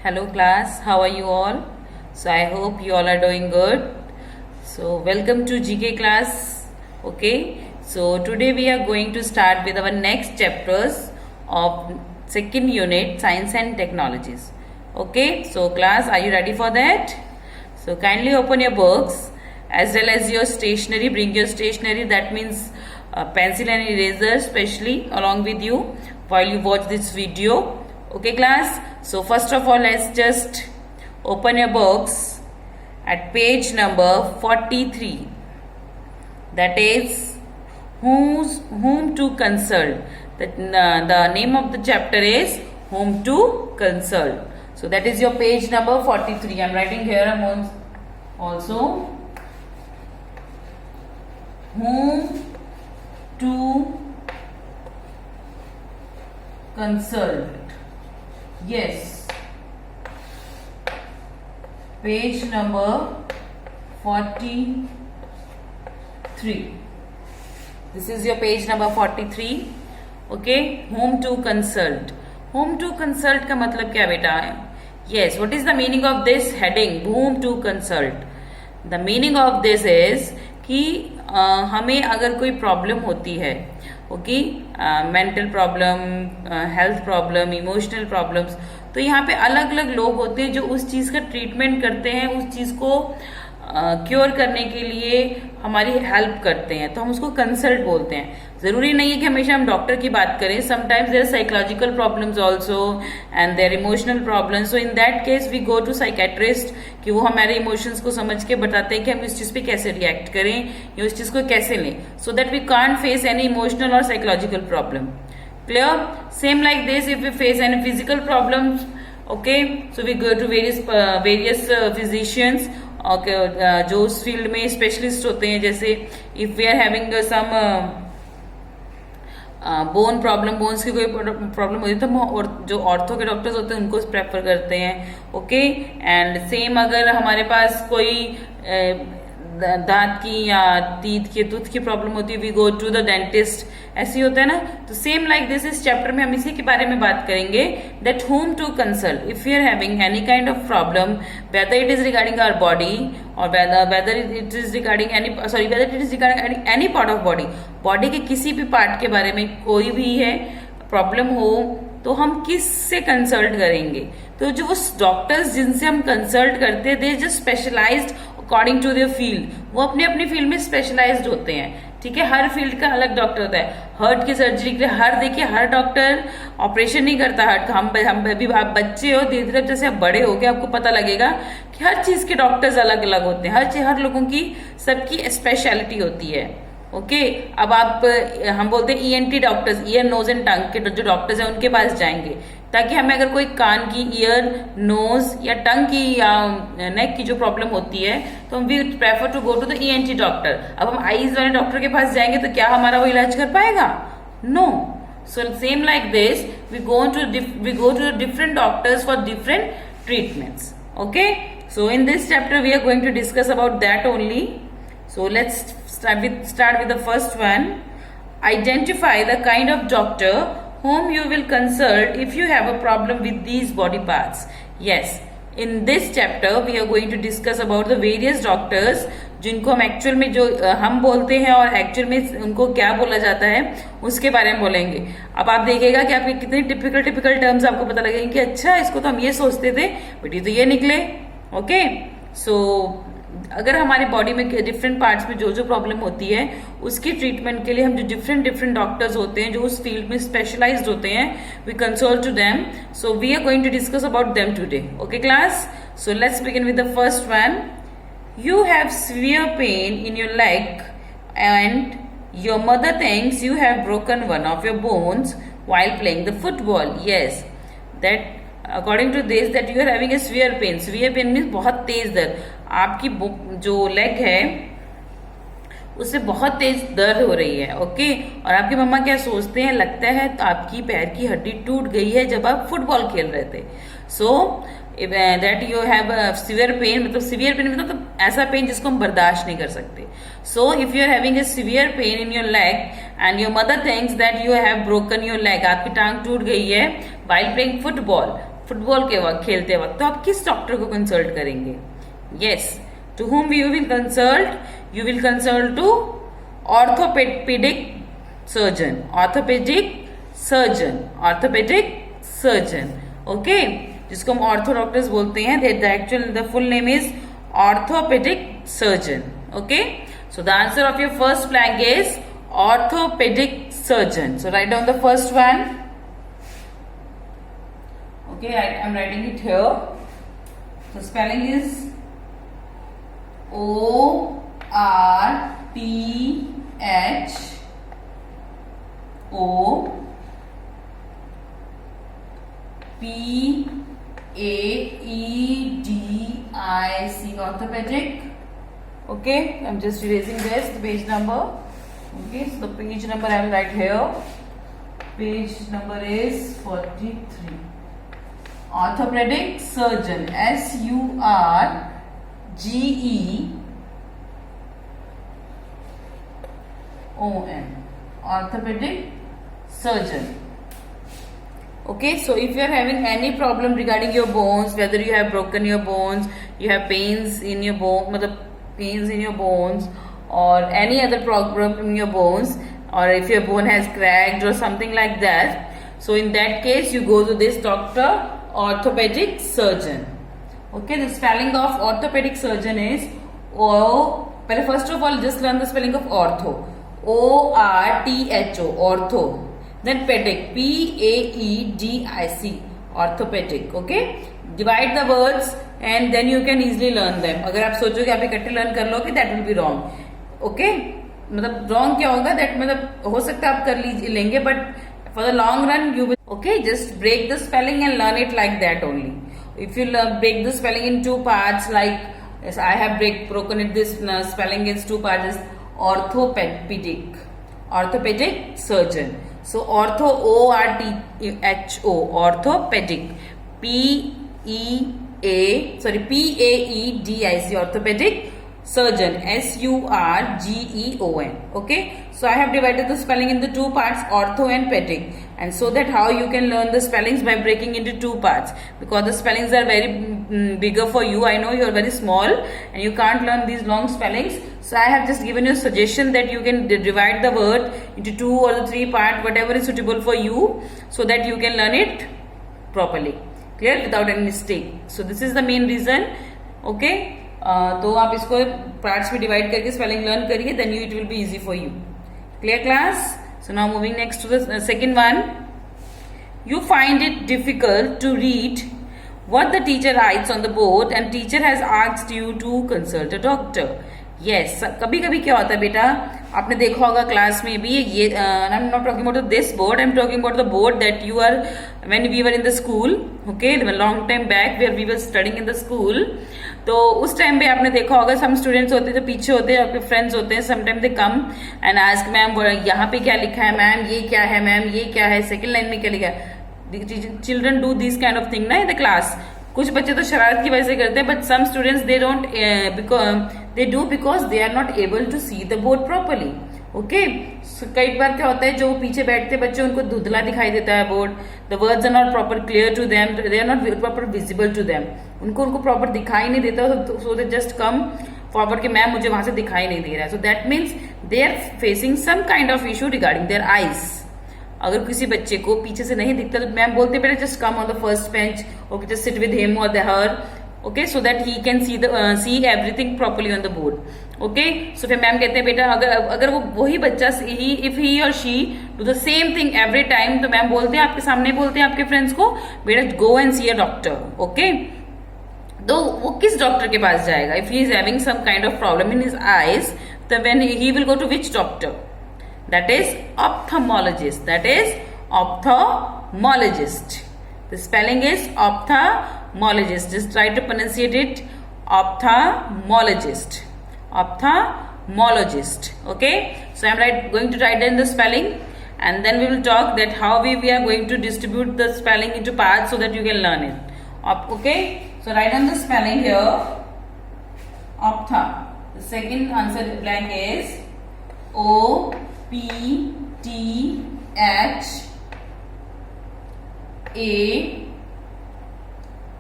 Hello class, how are you all? So I hope you all are doing good. So welcome to GK class. Okay, so today we are going to start with our next chapters of second unit Science and Technologies. Okay, so class, are you ready for that? So kindly open your books as well as your stationery. Bring your stationery, that means pencil and eraser especially along with you while you watch this video. Okay class, so first of all let's just open your books at page number 43, that is whom to consult. The name of the chapter is whom to consult. So that is your page number 43. I am writing here also whom to consult. Yes, page number 43. This is your page number 43. Okay, whom to consult. Whom to consult का मतलब क्या बेटा है? Yes, what is the meaning of this heading? Whom to consult. The meaning of this is कि हमें अगर कोई problem होती है, okay, mental problem, health problem, emotional problems, तो यहाँ पे अलग अलग लोग होते हैं जो उस चीज़ का ट्रीटमेंट करते हैं, उस चीज़ को क्योर करने के लिए हमारी हेल्प करते हैं, तो हम उसको कंसल्ट बोलते हैं. जरूरी नहीं है कि हमेशा हम डॉक्टर की बात करें. Sometimes there psychological problems also and there emotional problems. So in that case we go to psychiatrist कि वो हमारे इमोशंस को समझ के बताते हैं कि हम इस चीज पे कैसे रिएक्ट करें या उस चीज को कैसे लें, so that we can't face any emotional और psychological problem. Clear? Same like this if we face any physical problems, okay, so we go to various physicians जो उस फील्ड में स्पेशलिस्ट होते हैं. जैसे if we are having some bone problem, bones की कोई problem होती है तो हम जो ऑर्थो के डॉक्टर्स होते हैं उनको प्रेफर करते हैं. ओके, एंड सेम अगर हमारे पास कोई दांत की या टीथ की टूथ की प्रॉब्लम होती है, we go to the dentist. ऐसे होता है ना. तो सेम लाइक दिस इस चैप्टर में हम इसी के बारे में बात करेंगे, that whom to consult if you are having any kind of problem, whether it is regarding our body or whether it is regarding any part of body के किसी भी पार्ट के बारे में कोई भी है प्रॉब्लम हो तो हम किस से कंसल्ट करेंगे. तो जो डॉक्टर्स जिनसे हम कंसल्ट करते हैं, they just specialized according to their field. वो अपनी अपनी फील्ड में स्पेशलाइज्ड होते हैं. ठीक है, हर फील्ड का अलग डॉक्टर होता है. हार्ट की सर्जरी के लिए देखिए हर डॉक्टर ऑपरेशन नहीं करता हार्ट का. हम अभी आप बच्चे हो, धीरे धीरे जैसे आप बड़े हो गए आपको पता लगेगा कि हर चीज के डॉक्टर्स अलग अलग होते हैं. हर लोगों की सबकी स्पेशलिटी होती है. ओके, अब हम बोलते हैं ENT doctors, ear nose and tongue के जो डॉक्टर्स हैं उनके पास जाएंगे, ताकि हमें अगर कोई कान की, ईयर, नोज या टंग की या नेक की जो प्रॉब्लम होती है तो हम we prefer to go to the ENT doctor. अब हम आईज वाले डॉक्टर के पास जाएंगे तो क्या हमारा वो इलाज कर पाएगा? No. So same like this we go to different doctors for different treatments. Okay, so in this chapter we are going to discuss about that only. So let's start with the first one. Identify the kind of doctor whom you will consult if you have a problem with these body parts. Yes, in this chapter we are going to discuss about the various doctors जिनको हम actual में जो हम बोलते हैं और actual में उनको क्या बोला जाता है उसके बारे में बोलेंगे. अब आप देखिएगा कि आपके कितने टिपिकल टर्म्स आपको पता लगेंगे कि अच्छा इसको तो हम ये सोचते थे बट ये तो ये निकले. ओके, सो अगर हमारी बॉडी में डिफरेंट पार्ट्स में जो जो प्रॉब्लम होती है उसकी ट्रीटमेंट के लिए हम जो डिफरेंट डॉक्टर्स होते हैं जो उस फील्ड में स्पेशलाइज्ड होते हैं, we consult to them. So we are going to discuss about them today. Okay class, so let's begin with the first one. You have severe pain in your leg and your mother thinks you have broken one of your bones while playing the football. Yes, that according to this that you are having a severe pain. Severe pain means बहुत तेज दर्द. आपकी जो leg है उससे बहुत तेज दर्द हो रही है. ओके, और आपकी मम्मा क्या सोचते हैं, लगता है तो आपकी पैर की हड्डी टूट गई है जब आप फुटबॉल खेल रहे थे. So that you have severe pen, मतलब सीवियर पेन मतलब तो ऐसा पेन जिसको हम बर्दाश्त नहीं कर सकते. So if you are having a severe pain in your leg and your mother thinks that you have broken your leg, आपकी टांग टूट गई है while playing football. फुटबॉल के वक्त, खेलते वक्त, तो आप किस डॉक्टर को कंसल्ट करेंगे? Yes, to whom you will consult? You will consult to orthopedic surgeon, orthopedic surgeon, orthopedic surgeon. Okay, जिसको हम ऑर्थो डॉक्टर्स बोलते हैं. The actual the full name is orthopedic surgeon. Okay, so the answer of your first blank is orthopedic surgeon. So write down the first one. Okay, I'm writing it here. So spelling is ORTHOPAEDIC, orthopedic. Okay, I'm just erasing this, the page number. Okay, so the page number I will write here. Page number is 43. Orthopedic surgeon, SURGEON, orthopedic surgeon. Okay, so if you are having any problem regarding your bones, whether you have broken your bones, you have pains in your bones, or any other problem in your bones, or if your bone has cracked or something like that, so in that case you go to this doctor, orthopedic surgeon. Okay, the spelling of orthopedic surgeon is first of all just learn the spelling of ortho. ORTHO, ortho. Then pedic, PAEDIC, orthopedic. Okay, divide the words and then you can easily learn them. अगर आप सोचोगे आप इकट्ठे learn कर लोगे, that will be wrong. Okay, मतलब wrong क्या होगा, that मतलब हो सकता है आप कर लेंगे, but for the long run you will. Okay, just break the spelling and learn it like that only. If you break the spelling in two parts, like yes, I have broken it this spelling is two parts. Orthopedic surgeon. So ortho, ORTHO, orthopedic, PAEDIC, orthopedic surgeon, SURGEON. Okay, so I have divided the spelling into two parts, ortho and pedic, and so that how you can learn the spellings by breaking into two parts, because the spellings are very bigger for you. I know you are very small and you can't learn these long spellings, so I have just given you a suggestion that you can divide the word into two or the three parts, whatever is suitable for you, so that you can learn it properly, clear, without any mistake. So this is the main reason. Okay, तो आप इसको parts में divide करके spelling learn करिए, then it will be easy for you. Clear class? So now moving next to the second one. You find it difficult to read what the teacher writes on the board and teacher has asked you to consult a doctor. Yes, कभी कभी क्या होता है बेटा, आपने देखा होगा class में भी ये, I'm not talking about this board, I'm talking about the board that you are when we were in the school. Okay, long time back where we were studying in the school. तो उस time पे आपने देखा होगा some students होते हैं जो पीछे होते हैं, आपके फ्रेंड्स होते हैं, sometimes they come and ask ma'am यहाँ पे क्या लिखा है, मैम ये क्या है, मैम ये क्या है, सेकंड लाइन में क्या लिखा है. Children do these kind of thing ना in the class. कुछ बच्चे तो शरारत की वजह से करते हैं, but some students they don't because they are not able to see the board properly. Okay, so कई बार क्या होता है, जो पीछे बैठते बच्चे उनको धुंधला दिखाई देता है board. The words are not proper clear to them, they are not proper visible to them. उनको प्रॉपर दिखाई नहीं देता, so they just come forward कि मैम मुझे वहां से दिखाई नहीं दे रहा है. So that means they are facing some kind of issue regarding their eyes. अगर किसी बच्चे को पीछे से नहीं दिखता तो मैम बोलते बेटा just come on the first bench, okay, just sit with him और her, okay, so that he can see everything properly on the board. Okay, so फिर मैम कहते हैं बेटा अगर वो वही बच्चा इफ ही और she do the same thing every time, तो मैम बोलते हैं आपके सामने बोलते हैं आपके फ्रेंड्स को बेटा go and see a doctor. Okay, तो वो किस डॉक्टर के पास जाएगा? If he is having some kind of problem in his eyes, तो when he will go to which doctor? That is ophthalmologist. That is ophthalmologist. The spelling is ophthalmologist. Just try to pronunciate it. Ophthalmologist. Ophthalmologist. Okay. So I'm going to write down the spelling, and then we will talk that how we are going to distribute the spelling into parts so that you can learn it. Okay. So write down the spelling here. Ophtha. The second answer blank is OPTHALM.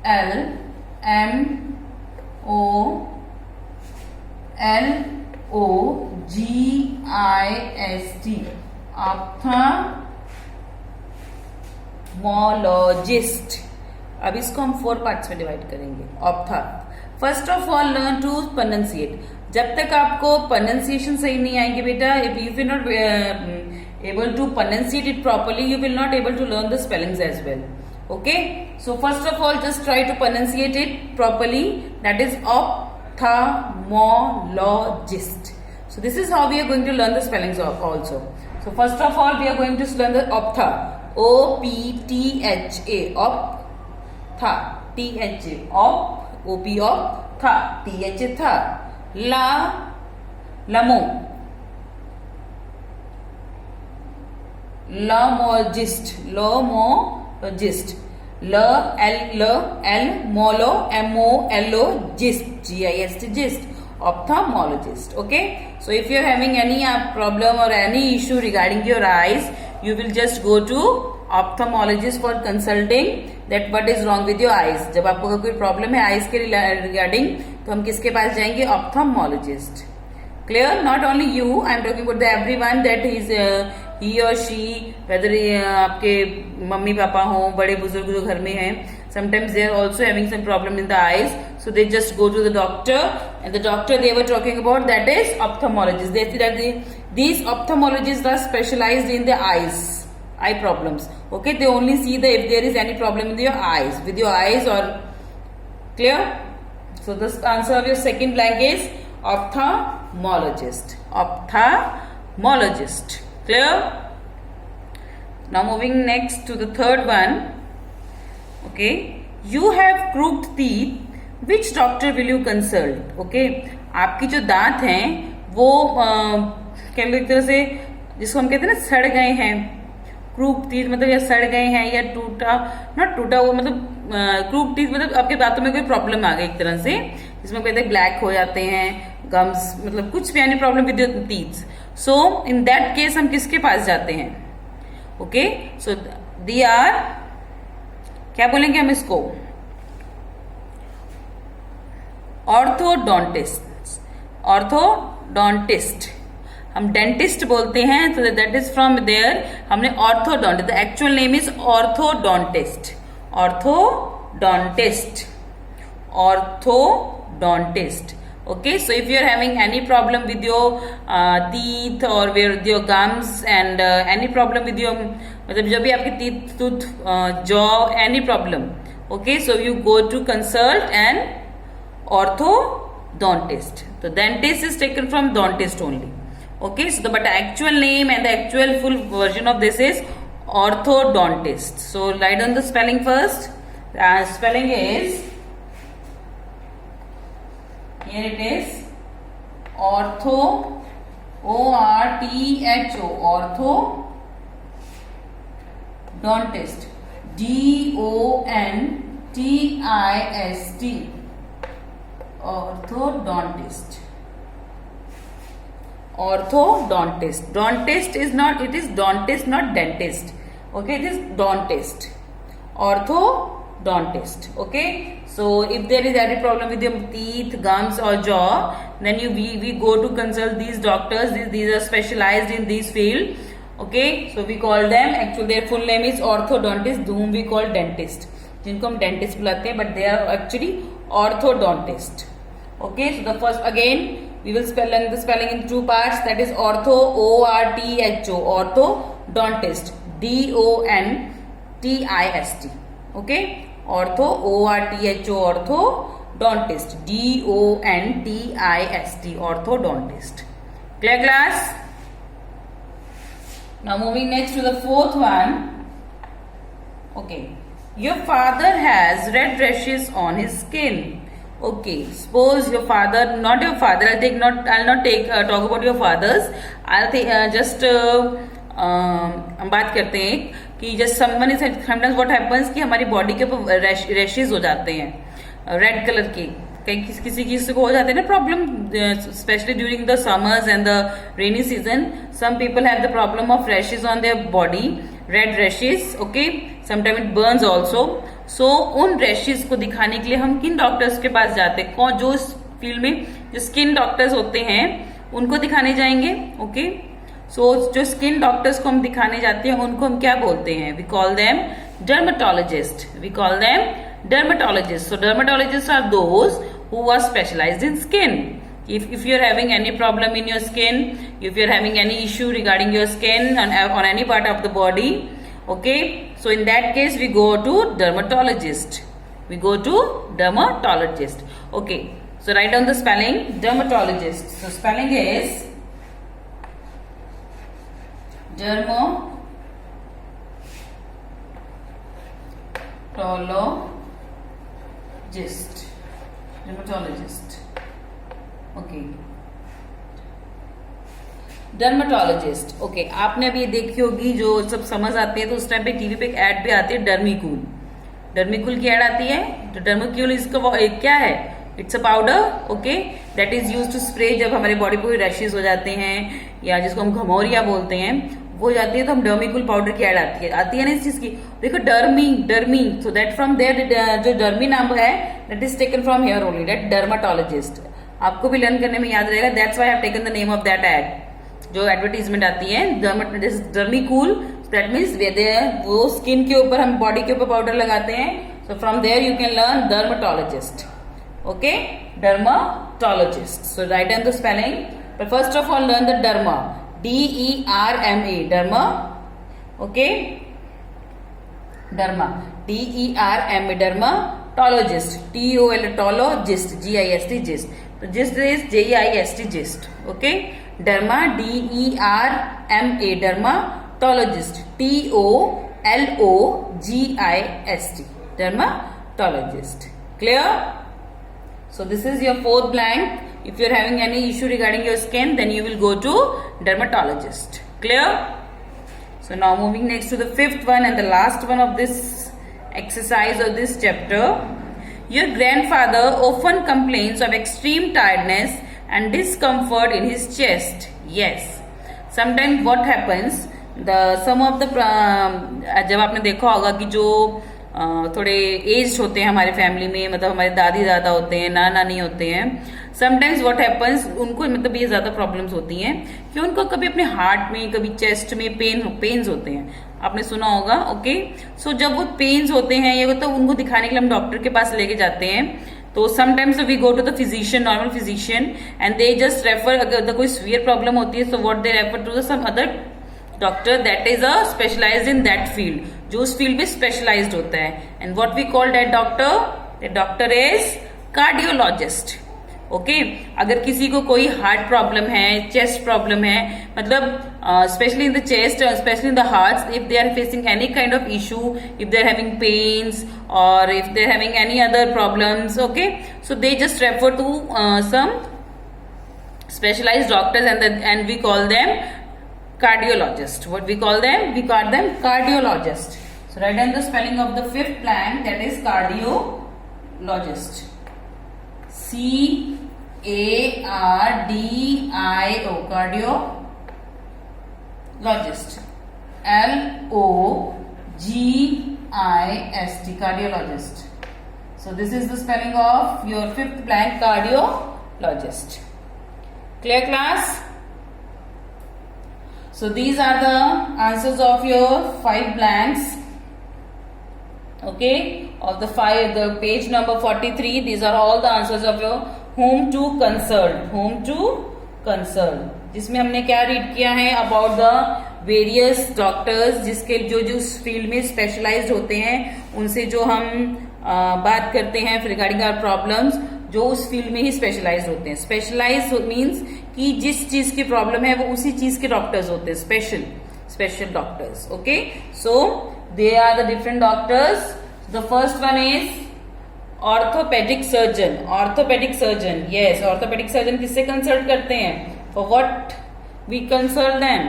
LMOLOGIST, ophthalmologist. अब इसको हम 4 parts में divide करेंगे। Ophtha, first of all learn to pronunciate. जब तक आपको pronunciation सही नहीं आएगी बेटा, if you will not able to pronunciate it properly, you will not able to learn the spellings as well. Okay, so first of all just try to pronunciate it properly, that is ophthalmologist. So this is how we are going to learn the spellings of also. So first of all we are going to learn the optha, OPTHA, optha, THA, OP optha, THA tha, lamo, lomologist, lomologist, molo, MOLOGist, GIST, gist, ophthalmologist. Okay, so if you are having any problem or any issue regarding your eyes, you will just go to ophthalmologist for consulting that what is wrong with your eyes. जब आपको कोई problem है eyes के regarding तो हम किसके पास जाएंगे? Ophthalmologist. Clear? Not only you, I am talking about the everyone that he or she, whether आपके मम्मी पापा हो, बड़े बुजुर्ग जो घर में हैं, sometimes they are also having some problem in the eyes, so they just go to the doctor, and the doctor they were talking about, that is ophthalmologist. They say that these ophthalmologists are specialized in the eyes, eye problems. Okay, they only see if there is any problem with your eyes, or clear? So this answer of your second blank is ophthalmologist. Ophthalmologist. Clear? Now moving next to the third one. Okay, you have crooked teeth. Which doctor will you consult? Okay, आपकी जो दांत हैं वो क्या एक तरह से जिसको हम कहते हैं ना सड़ गए हैं, क्रूक टीथ मतलब या सड़ गए हैं या टूटा, नॉट टूटा वो मतलब क्रूक टीथ मतलब आपके दांतों में कोई प्रॉब्लम आ गई एक तरह से, जिसमें कहते हैं ब्लैक हो जाते हैं, गम्स मतलब कुछ भी यानी problem with your teeth. So in that case हम किसके पास जाते हैं? ओके, सो दे आर, क्या बोलेंगे हम इसको? ऑर्थोडोंटिस्ट। ऑर्थोडोंटिस्ट हम डेंटिस्ट बोलते हैं, तो दैट इज फ्रॉम देयर हमने orthodontist, the actual name is orthodontist. Orthodontist, orthodontist. Okay, so if you are having any problem with your teeth or with your gums and any problem with your मतलब जब भी आपके teeth, tooth, jaw, any problem, okay, so you go to consult an orthodontist. So dentist is taken from dentist only. Okay, so but the actual name and the actual full version of this is orthodontist. So write down the spelling first. Spelling is, here it is, ortho, ORTHO, orthodontist, DONTIST, orthodontist. Orthodontist. Dentist is not, it is dentist, not dentist. Okay, it is dentist. Orthodontist. Okay, so if there is any problem with your teeth, gums or jaw, then we go to consult these doctors. These are specialized in this field. Okay, so we call them, actually their full name is orthodontist, whom we call dentist, जिनको हम dentist बुलाते हैं, but they are actually orthodontist. Okay, so the first again we will spell the spelling in 2 parts, that is ortho, ORTHO, orthodontist, DONTIST. Okay, ortho, ORTHO, orthodontist, DONTIST, orthodontist. Clear class? Now moving next to the fourth one. Okay, your father has red rashes on his skin. Okay, suppose your father, not your father, I'll not talk about your fathers. I'll just हम बात करते हैं कि just someone is sometimes what happens कि हमारी body के ऊपर rashes हो जाते हैं रेड कलर के, कहीं किसी चीज को हो जाते हैं ना problem, specially during the summers and the rainy season. Some people have the problem of rashes on their body, red rashes. Okay, sometime it burns also. So उन रैशेज को दिखाने के लिए हम किन डॉक्टर्स के पास जाते हैं, कौन जो इस फील्ड में जो स्किन डॉक्टर्स होते हैं उनको दिखाने जाएंगे। ओके, सो जो स्किन डॉक्टर्स को हम दिखाने जाते हैं उनको हम क्या बोलते हैं, we call them dermatologist, we call them dermatologist. So dermatologist are those who are specialised in skin. If you're having any problem in your skin, if you're having any issue regarding your skin on any part of the body, okay, so in that case we go to dermatologist. We go to dermatologist. Okay, so write down the spelling dermatologist. So spelling is dermatologist. Okay, dermatologist. Okay, आपने अभी देखी होगी, जो सब समझ आते हैं तो उस टाइम पे टीवी पे एक ऐड भी आती है, डर्मीकूल। डर्मीकूल की ऐड आती है। तो डर्मीकूल इसका क्या है, it's a powder, okay, that is use to spray जब हमारे बॉडी पे रैशेज हो जाते हैं या जिसको हम घमौरिया बोलते हैं वो जाती है, तो हम डर्मीकूल पाउडर की ऐड आती है ना इस चीज की। देखो dermi, so that from there जो डर्मी नाम है that is taken from here only, that dermatologist. आपको भी लर्न करने में याद रहेगा, that's why I have taken the name of that ad. जो एडवर्टीजमेंट आती है डर्मीकूल, दैट मीन्स वो स्किन के ऊपर, हम बॉडी के ऊपर पाउडर लगाते हैं। So from there you can learn dermatologist. Okay, dermatologist. So write down the spelling, but first of all learn the derma, DERMA, derma. Okay, derma, DERMA, dermatologist, TOLOGIST, GIST, GIST। तो gist is JEIST, gist. Okay, derma, DERMA, dermatologist, TOLOGIST, dermatologist. Clear? So this is your fourth blank. If you're having any issue regarding your skin, then you will go to dermatologist. Clear? So now moving next to the fifth one and the last one of this exercise or this chapter. Your grandfather often complains of extreme tiredness and discomfort in his chest. Yes. Sometimes what happens, some of the जब आपने देखा होगा कि जो थोड़े as होते हैं हमारे फैमिली में, मतलब हमारे दादी दादा होते हैं, नाना नानी होते हैं, समटाइम्स व्हाट हैपन्स, उनको मतलब ये ज्यादा प्रॉब्लम्स होती हैं कि उनको कभी अपने हार्ट में, कभी चेस्ट में पेन्स होते हैं, आपने सुना होगा। ओके, सो जब वो पेन्स होते हैं ये तो उनको दिखाने के लिए हम डॉक्टर के पास लेके जाते हैं। तो sometimes we go to the physician, normal physician, and they just refer, अगर कोई सीवियर प्रॉब्लम होती है, so what they refer to the some other doctor that is a specialised in that field, जो उस फील्ड में specialised होता है। And what we call that doctor is cardiologist. Okay, अगर किसी को कोई हार्ट प्रॉब्लम है, चेस्ट प्रॉब्लम है, मतलब specially in the chest, specially in the heart, if they are facing any kind of issue, if they are having pains और if they are having any other problems, okay, so they just refer to some specialized doctors and we call them cardiologist. What we call them? We call them cardiologist. So write down the spelling of the fifth blank, that is cardiologist. CARDIO, cardiologist. LOGIST, cardiologist. So this is the spelling of your fifth blank, cardiologist. Clear class? So these are the answers of your 5 blanks. Okay, of the page number 43. These are all the answers of your whom to consult. जिसमें हमने क्या read किया है about the various doctors, जिसके जो field में specialised होते हैं, उनसे जो हम बात करते हैं रिगार्डिंग आवर प्रॉब्लम्स, जो उस फील्ड में ही स्पेशलाइज्ड होते हैं। स्पेशलाइज मीन्स कि जिस चीज की प्रॉब्लम है वो उसी चीज के डॉक्टर्स होते हैं, special doctors. Okay, so they are the different doctors. The first one is orthopaedic surgeon. Orthopaedic surgeon, yes, orthopaedic surgeon किससे कंसल्ट करते हैं? For what we consult them?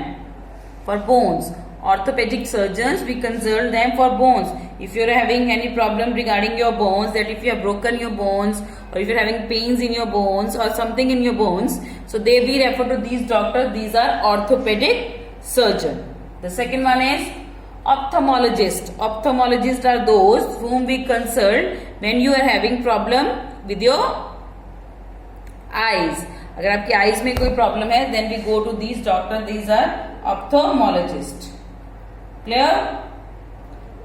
For bones. Orthopedic surgeons, we consult them for bones. If you're having any problem regarding your bones, that if you have broken your bones or if you're having pains in your bones or something in your bones, so we refer to these doctors. These are orthopedic surgeon. The second one is Ophthalmologist. Ophthalmologists are those whom we consult when you are having problem with your eyes. अगर आपकी eyes में कोई problem है, then we go to these doctors. These are ophthalmologists. Clear?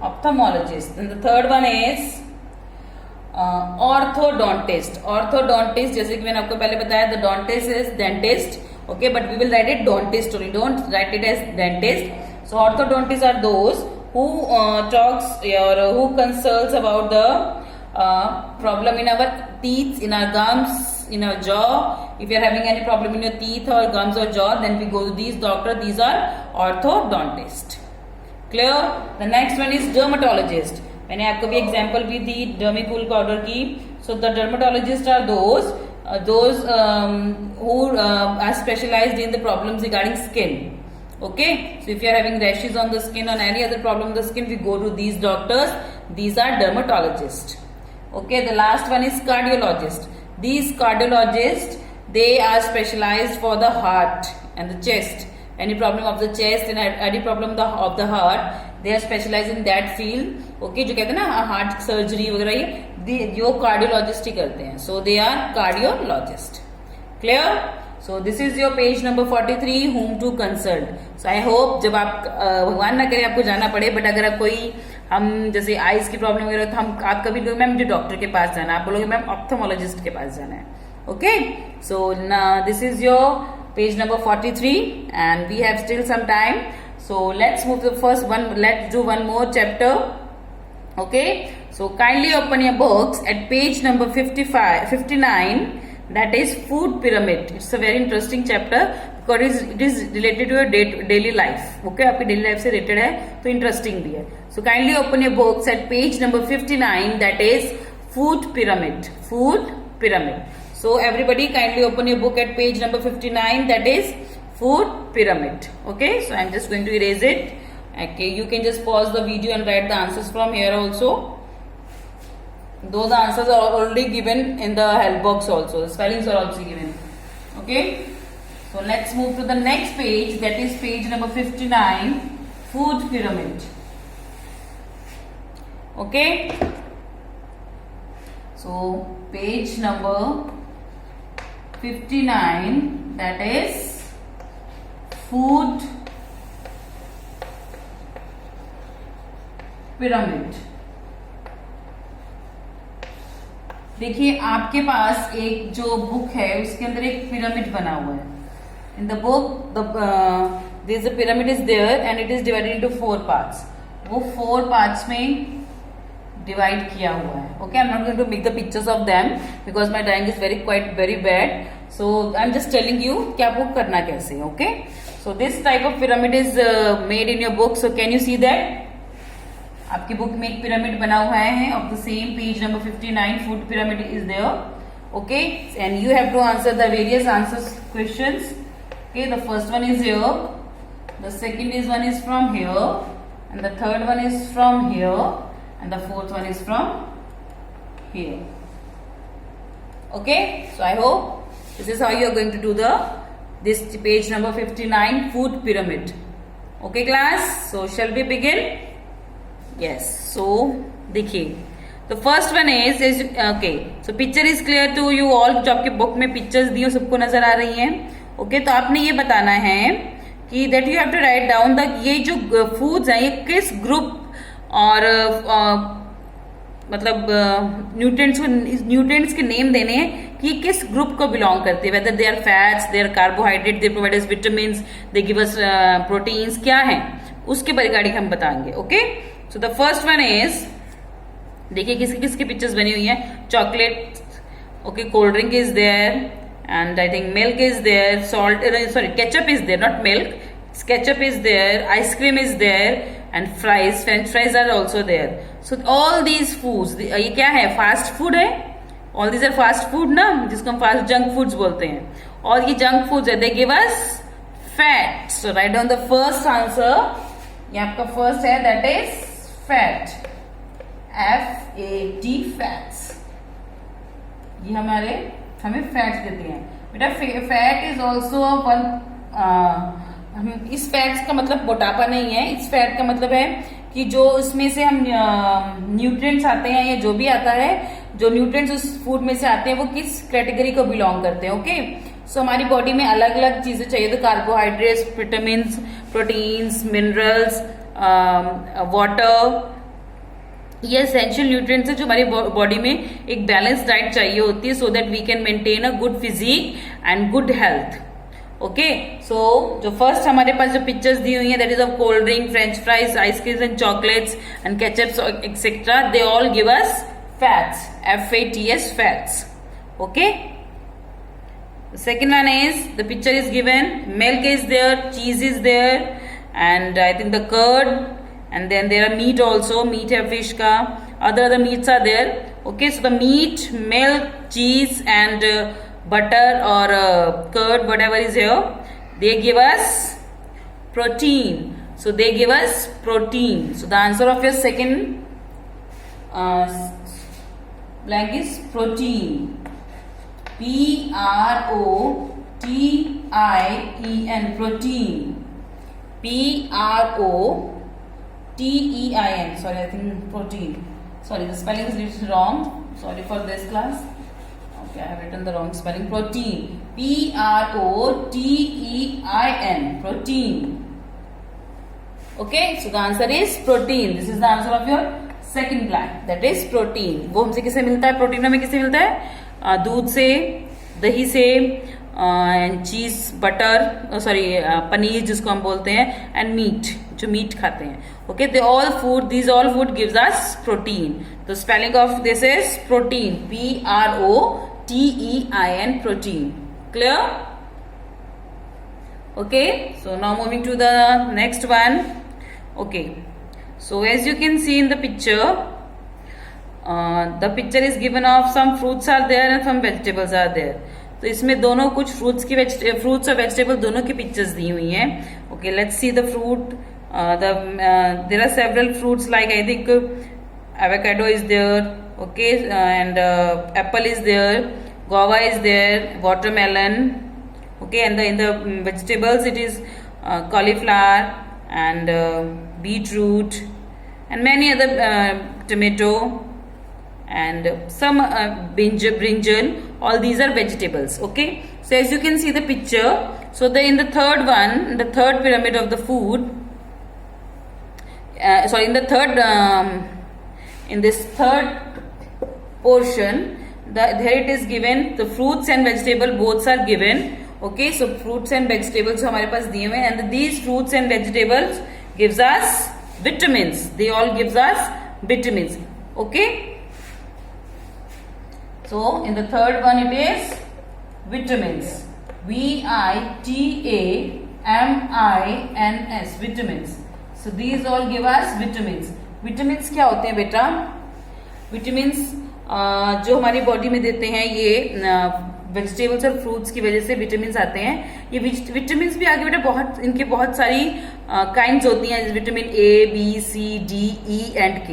Ophthalmologist. And the third one is orthodontist. Orthodontist, जैसे कि मैंने आपको पहले बताया, the dentist is dentist. Okay, but we will write it dentist only. Don't write it as dentist. So orthodontists are those who talks or who consults about the problem in our teeth, in our gums, in our jaw. If you are having any problem in your teeth or gums or jaw, then we go to these doctors. These are orthodontists. Clear? The next one is dermatologist. मैंने आपको भी example भी दी Dermicool powder की. So the dermatologists are those who are specialized in the problems regarding skin. Okay, so if you are having rashes on the skin or any other problem on the skin, we go to these doctors. These are dermatologists. Okay, the last one is cardiologist. These cardiologists, they are specialized for the heart and the chest. Any problem of the chest and any problem of the heart, they are specialized in that field. Okay, जो कहते हैं ना heart surgery वगैरह, ये जो cardiologist ही करते हैं. So they are cardiologist. Clear? So this is your page number 43, whom to consult. So I hope जब आप भगवान ना करे आपको जाना पड़े, बट अगर आप कोई हम जैसे आइज की प्रॉब्लम वगैरह तो हम आप कभी लोग मैम मुझे डॉक्टर के पास जाना है, आप बोलोगे मैम ऑप्थेमोलॉजिस्ट के पास जाना है. Okay, so this is your page number 43 and we have still some time. So let's move to the first one. Let's do one more chapter. Okay, so kindly open your books at page number 59. That is food pyramid. It's a very interesting chapter because it is related to your daily life. Okay, आपकी daily life से related है तो interesting भी है. So kindly open your books at page number 59. That is food pyramid. Food pyramid. So everybody kindly open your book at page number 59. That is food pyramid. Okay, so I'm just going to erase it. Okay, you can just pause the video and write the answers from here also. Though the answers are already given in the help box also. The spellings are also given. Okay, so let's move to the next page. That is page number 59. Food pyramid. Okay, so page number 59, that is food pyramid. देखिए आपके पास एक जो book है उसके अंदर एक pyramid बना हुआ है. In the book this pyramid is there and it is divided into 4 parts. वो 4 पार्ट्स में डिवाइड किया हुआ है. Okay, I am not going to make the pictures of them because my drawing is very bad. So I am just telling you कि आपको करना कैसे. Okay, so this type of pyramid is made in your book. So can you see that? आपकी book में एक pyramid बना हुआ है of the same page number 59. Food pyramid is there. Okay, and you have to answer the various answers questions. Okay, the first one is here, the second one is from here and the third one is from here and the fourth one is from here. Okay, so I hope this is how you are going to do this page number 59 food pyramid. Okay class, so shall we begin? Yes, so देखिए the first one is okay, so picture is clear to you all. जो आपके book में pictures दी हो सबको नजर आ रही हैं. Okay, तो आपने ये बताना है कि that you have to write down ये जो फूड्स हैं ये किस ग्रुप और मतलब न्यूट्रिएंट्स के नेम देने हैं कि किस ग्रुप को बिलोंग करते हैं. Whether they are fats, they are carbohydrate, they provide us vitamins, they give us proteins, क्या है उसके रिगार्डिंग हम बताएंगे. Okay, so the first one is देखिए किसकी किसकी पिक्चर्स बनी हुई हैं. Chocolate, okay, cold drink is there and I think milk is there, salt sorry ketchup is there, not milk, ketchup is there, ice cream is there and fries, french fries are also there. So all these foods, ये क्या है, fast food है. all these are fast food ना, जिसको हम fast junk foods बोलते हैं. और ये जंक फूड्स है, they give us fat. So write down the first answer. ये आपका फर्स्ट है, that is fat. F-A-T, fats. ये हमें फैट्स देते हैं. बेटा फैट इज ऑल्सो वन हम इस फैट्स का मतलब मोटापा नहीं है, इस फैट का मतलब है कि जो इसमें से हम न्यूट्रिएंट्स आते हैं या जो भी आता है, जो न्यूट्रिएंट्स उस फूड में से आते हैं वो किस कैटेगरी को बिलोंग करते हैं। ओके, सो हमारी बॉडी में अलग अलग चीजें चाहिए, तो carbohydrates, vitamin, proteins, minerals, water, ये एसेंशियल न्यूट्रिएंट्स है जो हमारी बॉडी में एक बैलेंस डाइट चाहिए होती है, so that we can maintain a good physique and good health. Okay, so जो फर्स्ट हमारे पास जो पिक्चर्स दी हुई है, that is of cold drink, French fries, ice creams and chocolates and ketchups etcetera, they all give us fats, FATS, fats. Okay, second one is, the picture is given, milk is there, cheese is there, and I think the curd, and then there are meat also, meat है fish का, other meats are there. Okay, so the meat, milk, cheese and butter or curd, whatever is here, they give us protein. So they give us protein. So the answer of your second blank is protein. PROTEIN, protein. PROTEIN, sorry, I think protein, sorry, the spelling is wrong, sorry for this class. Okay, I have written the wrong spelling. Protein, PROTEIN, protein. Okay, so the answer is protein. This is the answer of your second blank, that is protein. वो हमसे किसे मिलता है, protein हमें किसे मिलता है, दूध से, दही से, चीज, बटर, सॉरी पनीर जिसको हम बोलते हैं, एंड मीट, जो मीट खाते हैं। Okay, they all food, this all food gives us protein. The spelling of this is protein, PROTEIN, protein. Clear? Okay, so now moving to the next one. Okay, so as you can see in the picture is given of some fruits are there and some vegetables are there. तो इसमें दोनों कुछ fruits और vegetable दोनों की pictures दी हुई हैं। Okay, let's see the fruit. There are several fruits like I think avocado is there, okay, and apple is there, guava is there, watermelon, okay, and in the vegetables it is cauliflower and beetroot and many other, tomato and some brinjal, all these are vegetables. Okay, so as you can see the picture, so in the third one, the third pyramid of the food, sorry, in this third portion, here it is given the fruits and vegetable both are given. Okay, so fruits and vegetables हमारे पास दिए हुए हैं, and these fruits and vegetables gives us vitamins. They all gives us vitamins. Okay, so in the third one it is vitamins, VITAMINS, vitamins. So these all give us vitamins. Vitamins क्या होते हैं बेटा? Vitamins जो हमारी body में देते हैं, ये वेजिटेबल्स और फ्रूट्स की वजह से विटामिन आते हैं। ये विटामिन भी आगे बेटा बहुत, इनके बहुत सारी काइंड्स होती हैं, vitamin A, B, C, D, E and K।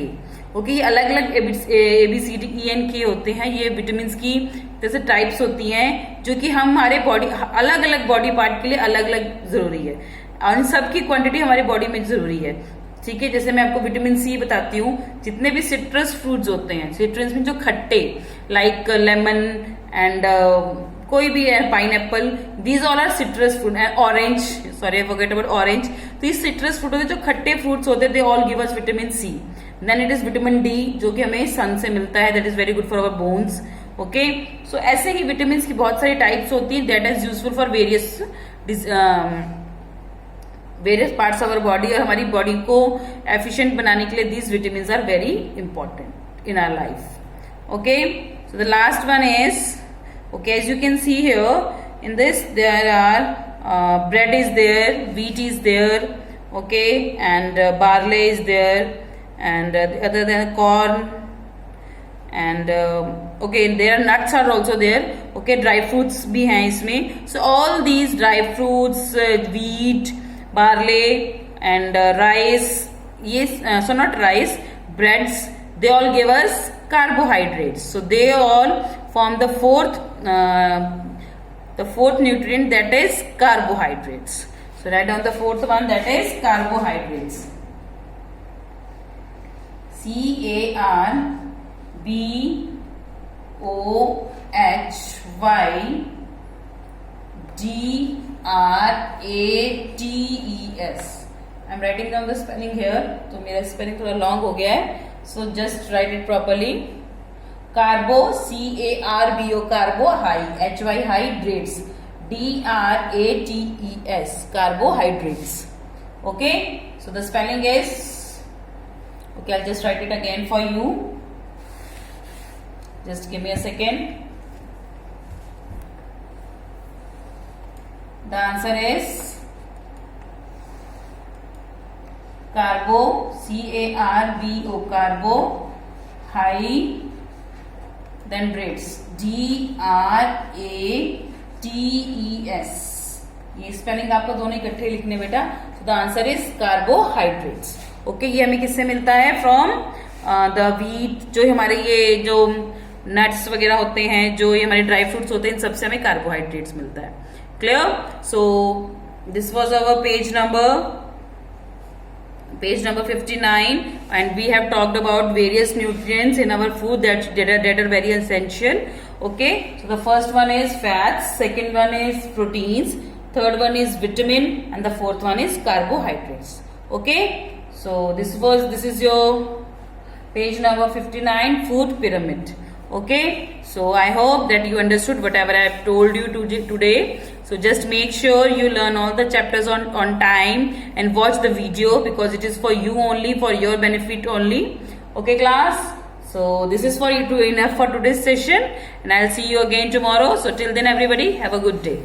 Okay, ये अलग अलग ABCDENK होते हैं। ये विटामिन की जैसे टाइप्स होती हैं जो कि हमारे बॉडी, अलग अलग बॉडी पार्ट के लिए अलग अलग जरूरी है, और इन सबकी क्वांटिटी हमारी बॉडी में जरूरी है। ठीक है, जैसे मैं आपको विटामिन C बताती हूँ, जितने भी सिट्रस फ्रूट्स होते हैं, सिट्रस में जो खट्टे, लाइक लेमन एंड कोई भी है, pineapple, these all are citrus fruit, and orange, sorry I forget about orange. तो ये सिट्रस फ्रूट होते हैं, जो खट्टे फ्रूट्स होते हैं, they all give us vitamin C। Then it is vitamin D, जो कि हमें सन से मिलता है, that is very good for our bones. Okay, so ऐसे ही विटामिन की बहुत सारी टाइप्स होती हैं, that is useful for various parts of our body, और हमारी बॉडी को एफिशिएंट बनाने के लिए these vitamin are very important in our life. Okay, so the last one is, okay, as you can see here in this, there are bread is there, wheat is there, okay, and barley is there, and other than corn, and okay, there are nuts are also there. Okay, dry fruits भी हैं इसमें. So all these dry fruits, wheat, barley, and rice, yes, so not rice, breads, they all give us carbohydrates. So they all form the fourth nutrient, that is carbohydrates. So write down the fourth one, that is carbohydrates. carbohydrates. I'm writing down the spelling here. तो मेरा spelling थोड़ा long हो गया है. So just write it properly. Carbo, C-A-R-B-O, carbo, high, H-Y, hydrates, D-R-A-T-E-S, carbohydrates. Okay, so the spelling is, okay, I'll just write it again for you. Just give me a second. The answer is carbo, C-A-R-B-O, carbo, high, then rates, D-R-A-T-E-S. ये spelling आपको दोनों इकट्ठे लिखने बेटा. So the answer is carbohydrates. Okay, ये हमें किससे मिलता है? From the wheat. जो हमारे ये जो नट्स वगैरह होते हैं, जो ये हमारे ड्राई फ्रूट्स होते हैं, इन सबसे हमें कार्बोहाइड्रेट्स मिलता है. Clear? So this was our page number 59, and we have talked about various nutrients in our food that are very essential. Okay, so the first one is fats, second one is proteins, third one is vitamin, and the fourth one is carbohydrates. Okay, so this is your page number 59, food pyramid. Okay, so I hope that you understood whatever I have told you today. So just make sure you learn all the chapters on time and watch the video, because it is for you only, for your benefit only. Okay class, so this is for you enough for today's session, and I'll see you again tomorrow. So till then everybody, have a good day.